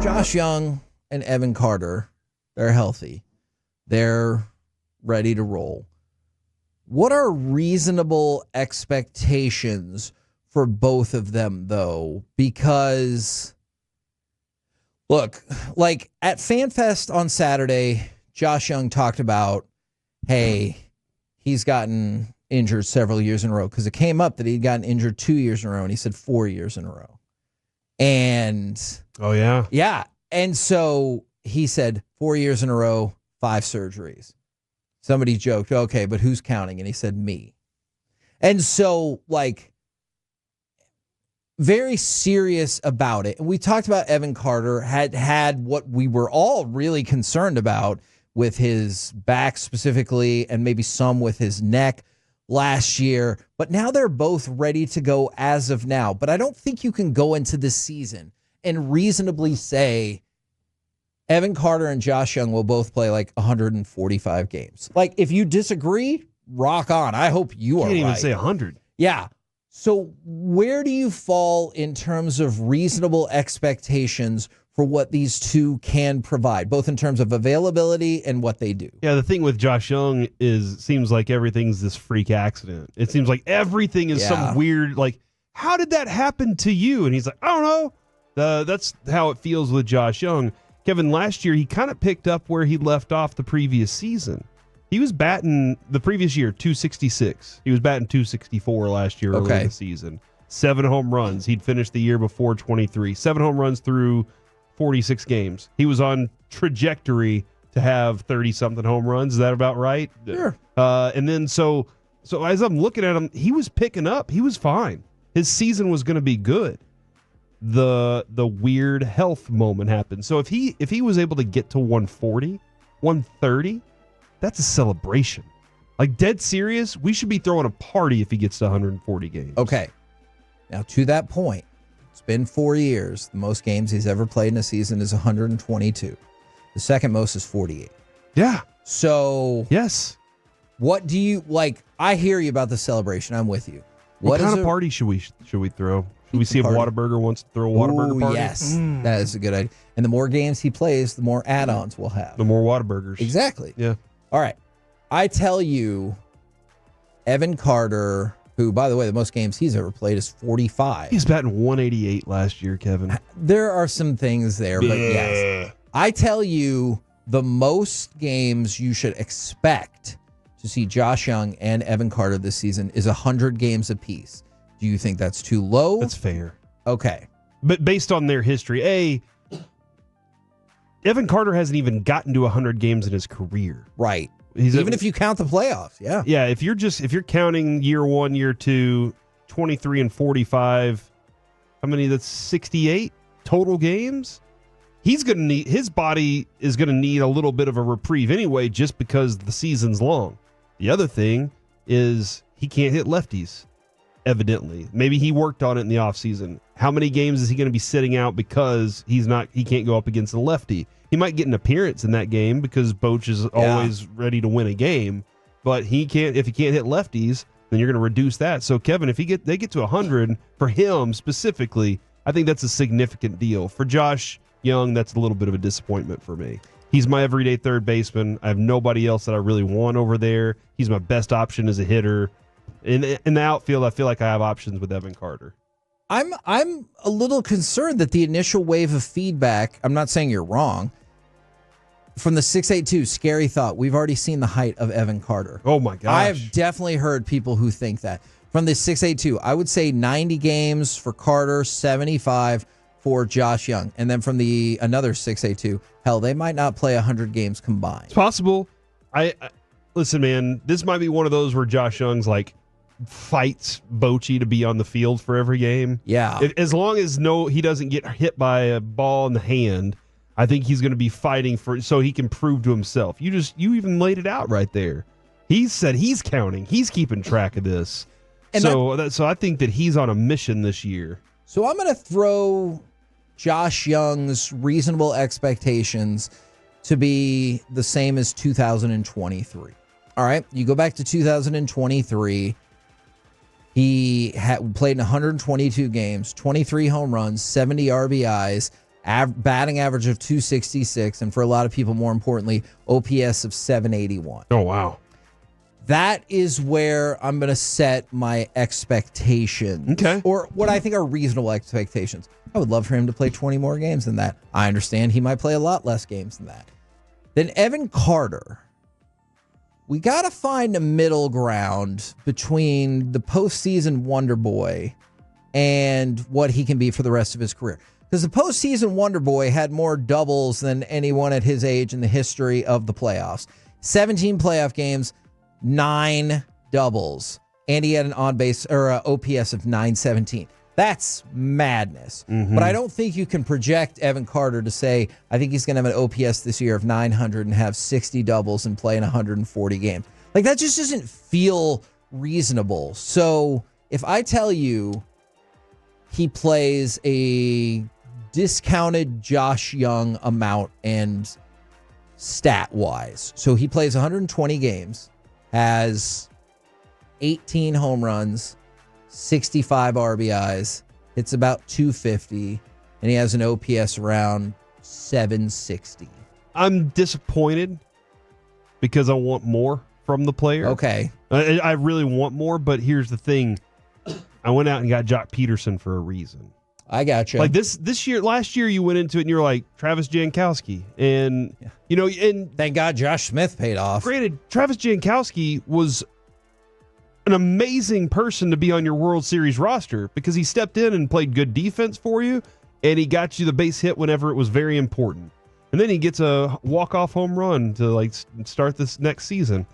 Josh Jung and Evan Carter, they're healthy. They're ready to roll. What are reasonable expectations for both of them, though? Because, look, like at FanFest on Saturday, Josh Jung talked about, hey, he's gotten injured several years in a row, because it came up that he'd gotten injured 2 years in a row, and he said 4 years in a row. And oh, yeah. Yeah. And so he said 4 years in a row, 5 surgeries. Somebody joked, okay, but who's counting? And he said, me. And so, like, very serious about it. And we talked about Evan Carter had what we were all really concerned about with his back specifically, and maybe some with his neck last year. But now they're both ready to go as of now. But I don't think you can go into this season and reasonably say Evan Carter and Josh Jung will both play like 145 games. Like, if you disagree, rock on. I hope you are right. Can't even say 100. Yeah. So where do you fall in terms of reasonable expectations for what these two can provide, both in terms of availability and what they do? Yeah, the thing with Josh Jung seems like everything's this freak accident. It seems like everything is some weird, like, how did that happen to you? And he's like, I don't know. That's how it feels with Josh Jung. Kevin, last year, he kind of picked up where he left off the previous season. He was batting the previous year, 266. He was batting 264 last year early in the season. 7 home runs. He'd finished the year before 23. 7 home runs through 46 games. He was on trajectory to have 30-something home runs. Is that about right? Sure. And then so as I'm looking at him, he was picking up. He was fine. His season was going to be good. The weird health moment happened. So if he was able to get to 140, 130, that's a celebration. Like, dead serious, we should be throwing a party if he gets to 140 games. Okay. Now, to that point, it's been 4 years. The most games he's ever played in a season is 122. The second most is 48. Yeah. So, yes. What do you, like, I hear you about the celebration. I'm with you. What kind of party should we throw? Should we see if Whataburger wants to throw a Whataburger party? Yes. That is a good idea. And the more games he plays, the more add-ons we'll have. The more Whataburgers. Exactly. Yeah. All right. I tell you, Evan Carter, who, by the way, the most games he's ever played is 45. He's batting 188 last year, Kevin. There are some things there, but yes. I tell you, the most games you should expect to see Josh Jung and Evan Carter this season is 100 games apiece. Do you think that's too low? That's fair. Okay. But based on their history, Evan Carter hasn't even gotten to 100 games in his career. Right. Even if you count the playoffs, yeah. Yeah, if you're counting year 1, year 2, 23 and 45, how many? That's 68 total games. His body is going to need a little bit of a reprieve anyway, just because the season's long. The other thing is he can't hit lefties. Evidently, maybe he worked on it in the offseason. How many games is he going to be sitting out because he can't go up against a lefty? He might get an appearance in that game because Boch is always ready to win a game, but if he can't hit lefties, then you're going to reduce that. So Kevin, if they get to 100 for him specifically, I think that's a significant deal. For Josh Jung, that's a little bit of a disappointment for me. He's my everyday third baseman. I have nobody else that I really want over there. He's my best option as a hitter. In the outfield, I feel like I have options with Evan Carter. I'm a little concerned that the initial wave of feedback, I'm not saying you're wrong, from the 682, scary thought, we've already seen the height of Evan Carter. Oh, my gosh. I have definitely heard people who think that. From the 682, I would say 90 games for Carter, 75 for Josh Jung. And then from another 682, hell, they might not play 100 games combined. It's possible. I listen, man, this might be one of those where Josh Jung's like fights Bochy to be on the field for every game. Yeah. As long as he doesn't get hit by a ball in the hand, I think he's going to be fighting so he can prove to himself. You even laid it out right there. He said he's counting. He's keeping track of this. And so I think that he's on a mission this year. So I'm going to throw Josh Jung's reasonable expectations to be the same as 2023. All right. You go back to 2023. He played in 122 games, 23 home runs, 70 RBIs, batting average of 266, and for a lot of people, more importantly, OPS of 781. Oh, wow. That is where I'm going to set my expectations. Okay. Or what I think are reasonable expectations. I would love for him to play 20 more games than that. I understand he might play a lot less games than that. Then Evan Carter. We got to find a middle ground between the postseason wonder boy and what he can be for the rest of his career. Because the postseason wonder boy had more doubles than anyone at his age in the history of the playoffs. 17 playoff games, 9 doubles, and he had an on-base or OPS of 917. That's madness. But I don't think you can project Evan Carter to say, I think he's going to have an OPS this year of 900 and have 60 doubles and play in 140 games. Like, that just doesn't feel reasonable. So if I tell you he plays a discounted Josh Jung amount and stat-wise, so he plays 120 games, has 18 home runs, 65 RBIs, hits about 250, and he has an OPS around 760. I'm disappointed because I want more from the player. Okay. I really want more, but here's the thing. I went out and got Jock Peterson for a reason. I got you. Like last year you went into it and you're like, Travis Jankowski. And, and thank God Josh Smith paid off. Granted, Travis Jankowski was an amazing person to be on your World Series roster because he stepped in and played good defense for you, and he got you the base hit whenever it was very important. And then he gets a walk-off home run to start this next season.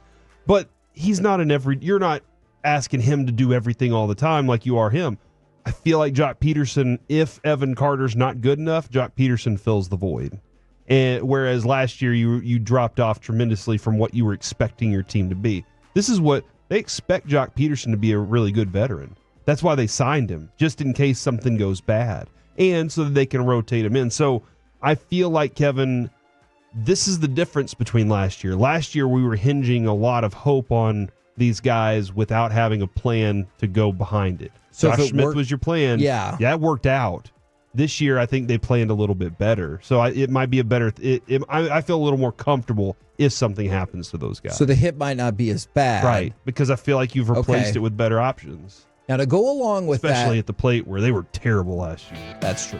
But he's not you're not asking him to do everything all the time like you are him. I feel like Jock Peterson, if Evan Carter's not good enough, Jock Peterson fills the void. And whereas last year you dropped off tremendously from what you were expecting your team to be. This is what they expect Jock Peterson to be, a really good veteran. That's why they signed him, just in case something goes bad, and so that they can rotate him in. So I feel like, Kevin, this is the difference between last year. Last year, we were hinging a lot of hope on these guys without having a plan to go behind it. So Josh Smith was your plan. Yeah, it worked out. This year, I think they planned a little bit better. So it might be a better. I feel a little more comfortable if something happens to those guys. So the hit might not be as bad. Right, because I feel like you've replaced it with better options. Now, to go along with especially that, at the plate where they were terrible last year. That's true.